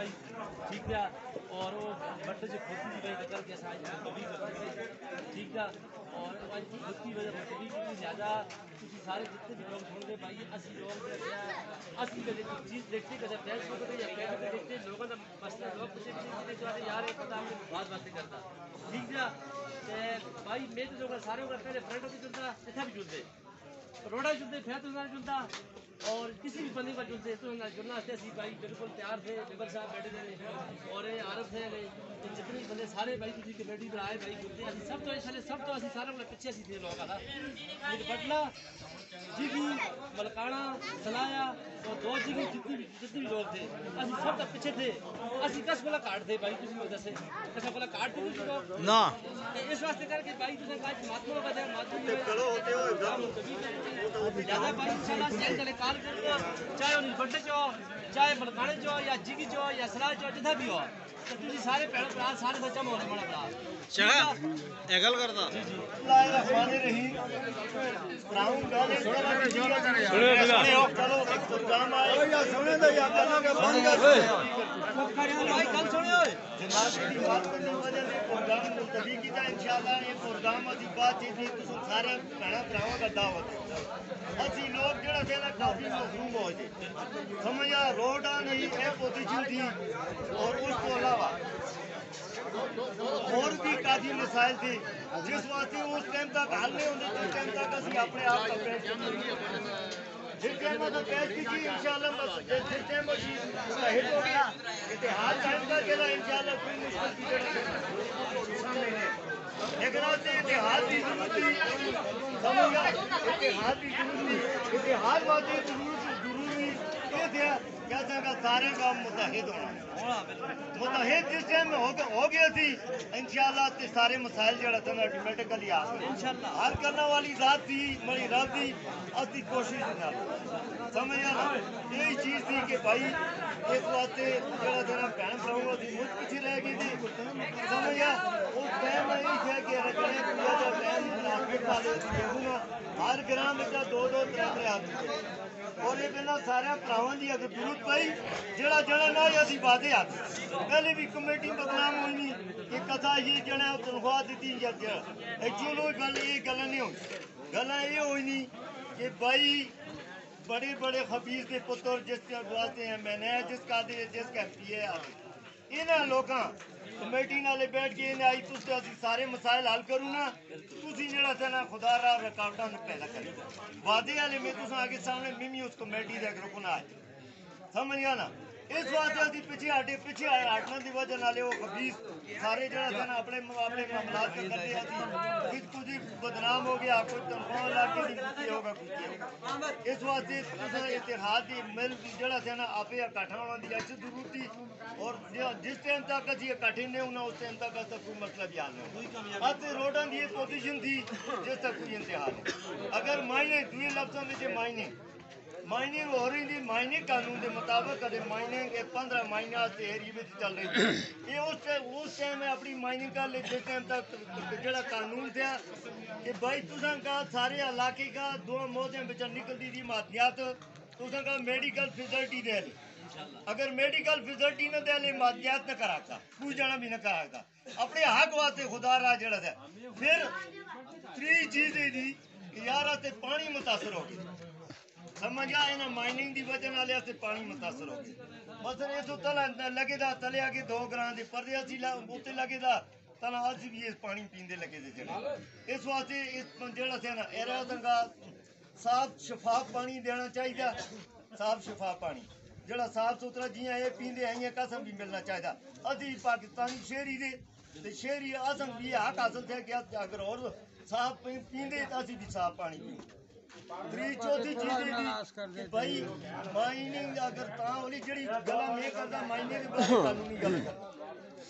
भाई ठीक है और वो बट्टे जो खोती थी भाई निकल के साथ कभी करते थे ठीक है और आज की खुद की वजह कभी क्योंकि ज़्यादा क्योंकि सारे जितने भी लोग छोड़ गए भाई 80 लोग 80 का चीज़ देखते कदर डैश होते या पैसे पे देखते लोगों का मसला लोग कुछ जो है यार एक पता हमने बहुत बातें करता ठीक है भाई मैं तो जो सारे पहले फ्रेंड भी चुनता इतना भी चुनते रोड़ा चुनते फिर तो चुनता और किसी भी बंदे पर चुनते तो जुड़ना सी भाई बिल्कुल तैयार थे बिबर साहब बैठे थे और आरफ थे जितने बंदे सारे भाई किसी कमेटी पर आए भाई जुड़ते अभी सब तो अभी सारे पीछे सी थे लोग था लेकिन बटला जिगी मलकाना सलाया और दो जिगी जितने भी लोग थे अभी सब तक पीछे थे अभी 10 गोला काट थे भाई तुम दसे 10 गोला काट थे ना इस वास्ते करके भाई तुझे आज महात्मा बजा महात्मा ज्यादा भाई इंशाल्लाह सेल चले कार करना चाहे उन बट्टे चो चाहे मलकाने चो या जिगी चो या सलाह चो जितना भी हो तो तुझे सारे पैर प्राण सारे सच्चा होने बड़ा बड़ा चला एगल करता जी जी ब्राउन गाने सुनो चलो एक प्रोग्राम आए सुने तो या करना के बंद कर भाई कल सुनियो जनाब की बात करने वजह से प्रोग्राम मुलतवी कीता इंशाल्लाह ये प्रोग्राम असी बातचीत की तुम सारे भैन भरावां का दावत असी लोग जेड़ा थे ना काफी मजलूम हो गए समझा रोड नहीं ए पोजीशन थी और उसको अलावा और भी काफी मसाइल थे जिस वास्ते उस टाइम तक हल नहीं होंगे जिस टाइम तक असं अपने आप का पेश जिस टाइम अस पेश की इंशाल्लाह जिस टाइम हिट हो गया इतिहास टाइम का चला इंशाल्लाह कोई मुश्किल की लेकिन आज इतिहास की जरूरत थी समझा इतिहास की जरूरत थी इतिहास वास्ते जरूरी ये थे क्या सारे का मुतहिद होना मुतहिद जिस टाइम हो गया थी इंशाल्लाह ते सारे मसाइल जड़ा थे ऑटोमेटिकली आ गए इंशाल्लाह हल करने वाली जात थी मरी रब दी असली कोशिश नाल समझा ना यही चीज थी कि भाई इस वास्ते जड़ा थे भैन भरावां दी मुझ पीछे रह गई थी समझा उस टाइम यही थे कि रखने पूरा टाइम मुनाफिक वाले देखूंगा हर ग्राम में 2-2 3-3 आदमी और ये कहना सारे भरावां दी अगर जरूरत पई जड़ा जड़ा ना असी वादे आ पहले भी कमेटी बदनाम होनी कि कथा ये जड़ा तनख्वाह दी या एक्चुअली गल ये गल नहीं होनी गल ये होनी कि भाई बड़े बड़े खबीज के पुत्र जिसके वास्ते हैं मैंने जिसका पीए इन्होंने लोगों कमेटी नाले बैठ के इन्हें आई तुझे असी सारे मसाइल हल करूँ ना तुसी जड़ा थे ना खुदा रा रुकावटा पैदा करी वादे वाले में तुस आगे सामने मिमी उस कमेटी का रुकना है समझ गया ना इस वास्ते अभी पीछे आए हटने की वजह नाले वो खबीज सारे जड़ा थे ना अपने मामलात का करते हैं कुछ बदनाम हो गया कोई तनख्वाह ला के नहीं होगा इस वास्ते इतिहाद की मिल जड़ा थे ना आपे इकट्ठा होने की अच्छी जरूरत थी और जिस टाइम तक अभी इकट्ठे नहीं होना उस टाइम तक कोई मसला भी हल नहीं अब रोडों की पोजीशन थी जिस तक कोई इंतहा नहीं अगर मायने दुए लफ्जों में माइनिंग हो रही थी माइनिंग कानून के मुताबिक माइनिंग 15 महीना एरिए चल रही थी ये उस टाइम अपनी माइनिंग कर ली जिस टाइम तक जो कानून था कि भाई तुसा का सारे इलाके का 2 मौजे निकलती थी मादियात तुसा का मेडिकल फैसिलिटी दे ली अगर मेडिकल फैसिलिटी न दे ली मादियात न कराता कोई जाना भी न कराता अपने हक वास्ते खुदा रहा जड़ा था फिर 3 चीज थी यार पानी मुतासर हो गया समझ आ इन माइनिंग की वजह नाले पानी मुतासर हो गया मसलन इस लगे तले आके 2 ग्रां के परदे उत्ते लगे तना अस भी इस पानी पींदे लगे थे इस वास्ते इस जड़ा थे ना एरा तंगा साफ शफाफ पानी देना चाहिए साफ शफाफ पानी जड़ा साफ सुथरा जियां ये पींदे हैं कसम भी मिलना चाहिए अभी पाकिस्तानी शहरी दे शहरी असम भी हक हासिल थे कि अगर और साफ पींदे तो असी भी साफ पानी पींदे चौथी चीज भाई माइनिंग अगर जी गल मैं करता माइनिंग कानूनी गल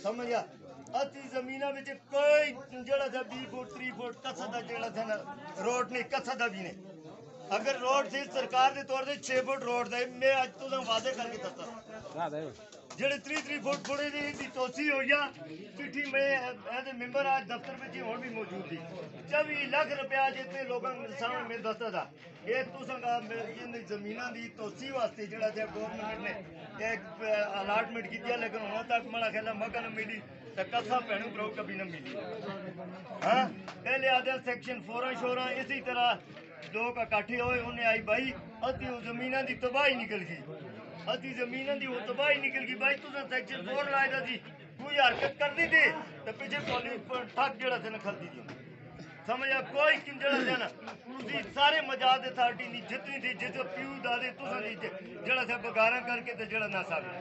समझ आ अति जमीन कोई जड़ा था 20 फुट 3 फुट कसा था जड़ा था ना रोड नहीं कसा था भी नहीं अगर रोड थी सरकार के तौर पर 6 फुट रोड थे मैं अज तुम वादे करके दसा ਜਿਹੜੇ 30 ਫੁੱਟ ਫੁੜੇ ਦੀ ਤੋਸੀ ਹੋਈ ਆ ਚਿੱਠੀ ਮੈਂ ਇਹਦੇ ਮੈਂਬਰ ਆ ਦਫ਼ਤਰ ਵਿੱਚ ਹੁਣ ਵੀ ਮੌਜੂਦ ਸੀ 24 ਲੱਖ ਰੁਪਇਆ ਜਿੱਤੇ ਲੋਕਾਂ ਦੇ ਸਾਹਮਣੇ ਮਿਲ ਦੱਸਦਾ ਦਾ ਇਹ ਤੁਸਾਂ ਦਾ ਇਹਨਾਂ ਜ਼ਮੀਨਾਂ ਦੀ ਤੋਸੀ ਵਾਸਤੇ ਜਿਹੜਾ ਤੇ ਗਵਰਨਮੈਂਟ ਨੇ ਇੱਕ ਅਲਾਟਮੈਂਟ ਕੀਤੀ ਲੇਕਿਨ ਹੁਣ ਤੱਕ ਮੇਰਾ ਖਿਆਲ ਮਗਾ ਨਾ ਮਿਲੀ ਤਾਂ ਕਸਾ ਭੈਣੂ ਬਰੋ ਕभी ਨਾ ਮਿਲੀ ਹਾਂ ਪਹਿਲੇ ਆਦੇ ਸੈਕਸ਼ਨ 4 ਸ਼ੋਰਾਂ ਇसी तरह ਲੋਕ ਇਕੱਠੇ ਹੋਏ ਉਹਨੇ ਆਈ ਭਾਈ ਅੱਧੀ ਉਹ ਜ਼ਮੀਨਾਂ ਦੀ ਤਬਾਹੀ ਨਿਕਲ ਗਈ अति जमीन की वो तबाही निकल गई भाई तुझे सेक्शन 4 लाया जी कोई हरकत कर दी थी तो पीछे पॉलिस ठग जड़ा थे ना खलती थी समझा कोई किन जड़ा थे ना तुझी सारे मजाद अथॉरिटी नहीं जितनी थी जिस प्यू दादे तुझा दी जड़ा थे बगारा करके तो जड़ा ना साबित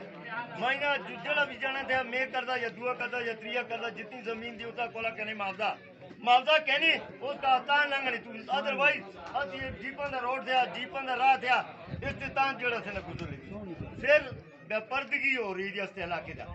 मायना जड़ा भी जाना था मैं करदा या दुआ करदा या त्रिया करदा जितनी जमीन थी उसका कोला कहने मावदा कहनी उसका तान लंघनी तू अदरवाइज अति जीपन दा रोड थे जीपन दा राह थे इस तान जड़ा थे ना गुजर फिर बेपर्दगी हो रही है इस इलाके का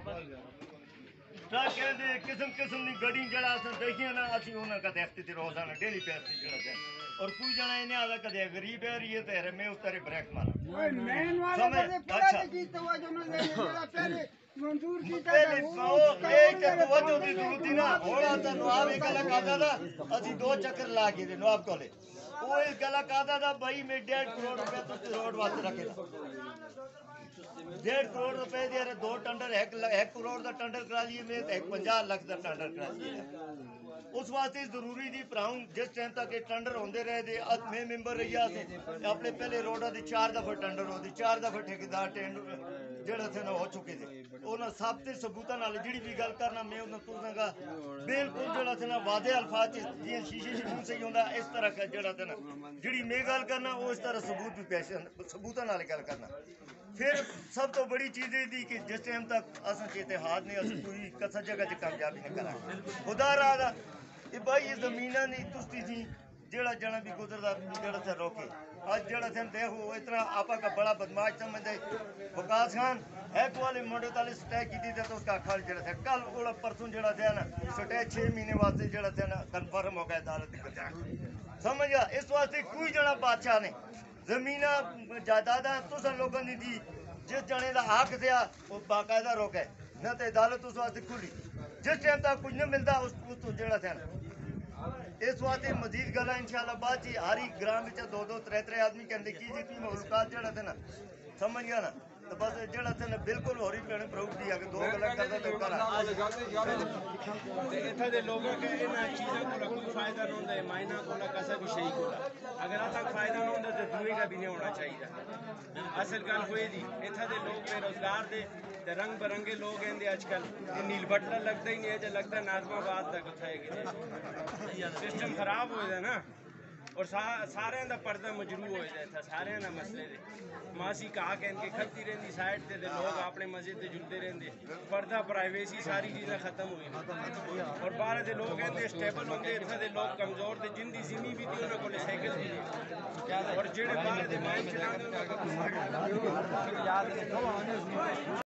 कहते किस्म किस्म की गड्डी जड़ा देखिए ना असि उन्हें कदे हफ्ते रोजाना डेली पैसे जड़ा है और कोई जना इन्हें आदा कदे गरीब है ये तेरे में उतरे ब्रेक मारा मेन वाले बड़े पूरा की तवज्जो न दे जड़ा पहले मंजूर कीता पहले वो एक तवज्जो दी जरूरत थी ना होड़ा तो नवाब एक गला कादा था असि 2 चक्कर ला के नवाब कोले वो एक गला कादा था भाई मैं 1.5 करोड़ रुपए तो रोड वास्ते रखेगा 1.5 करोड़ रुपए दे 2 टेंडर 1 करोड़ का टेंडर करा लिए मैं 50 लाख का टेंडर करा लिया उस वास्ते जरूरी थी भराऊं जिस टाइम तक ये टेंडर होंदे रहे थे अज मैं मेंबर रही अपने पहले रोडा के 4 दफा टेंडर होते 4 दफा ठेकेदार टेंडर जेड़ा थे ना हो चुके थे उन्होंने सब ते सबूतां नाल जिहड़ी भी गल करना मैं उन्होंने तुसांगा बिल्कुल जेड़ा थे ना वादे अल्फाज जियां शीशे च मुंह सही होंदा इस तरह जेड़ा थे ना जिहड़ी मैं गल करना वो इस तरह सबूत भी पेश सबूतां नाल गल करना फिर सब तो बड़ी चीज़ ये थी कि जिस टाइम तक अस इतिहाद ने कोई कसा जगह च कामयाबी नहीं करा खुदा रहा ये भाई ये जमीना नहीं तुस्ती थी जेड़ा जना भी गुजरदा जेड़ा से रोके आज जेड़ा थे देखो इतना आपा का बड़ा बदमाश समझे वकास खान एक वाले मोटे ताले स्टे की थी तो उसका खाल जेड़ा थे कल ओला परसों जेड़ा थे ना स्टे 6 महीने वास्ते जेड़ा थे ना कन्फर्म हो गया अदालत की समझ गया इस वास्ते कोई जना बादशाह ने जमीना जायदादा तुसा लोगों ने दी जिस जने का हक थे वो बाकायदा रोके न तो अदालत उस वास्ते खुली जिस टाइम तक कुछ नहीं मिलता उस तो जेड़ा थे ना इस वास्ते मजीद गल इंशाल्लाह बाद जी हर एक ग्राम में 2-2 3-3 आदमी कहते की जितनी मखलूकात जेड़ा थे ना समझ गया ना तो बस जेड़ा थे ना बिल्कुल हो रही पैने प्रूफ दी अगर 2 गल्लां करदा तो करा इत्थे दे लोगों के इन चीज़ों को कोई फायदा नहीं होता मायना को कसा भी सही को अगर तक फायदा नहीं होता तो दूए का भी नहीं होना चाहिए असल गल हुई दी इत्थे दे लोग बेरोजगार दे रंग बिरंगे लोग हैं अजकल नीलबट्टा लगता ही नहीं है जो लगता नाजमाबाद तक उठाएगी सिस्टम खराब हो जाए ना और सारे का पर्दा मजरू हो जाए सारे का मसले मासी कहा के इनके खलती रही साइड से लोग अपने मजे से जुड़ते रहते पर्दा प्राइवेसी सारी चीज़ें खत्म हुई और बाहर के लोग हैं स्टेबल होंगे इतने के लोग कमजोर थे जिंदी जिमी भी थी उन्होंने को साइकिल भी नहीं और जेड़े बाहर के माइंड चलाते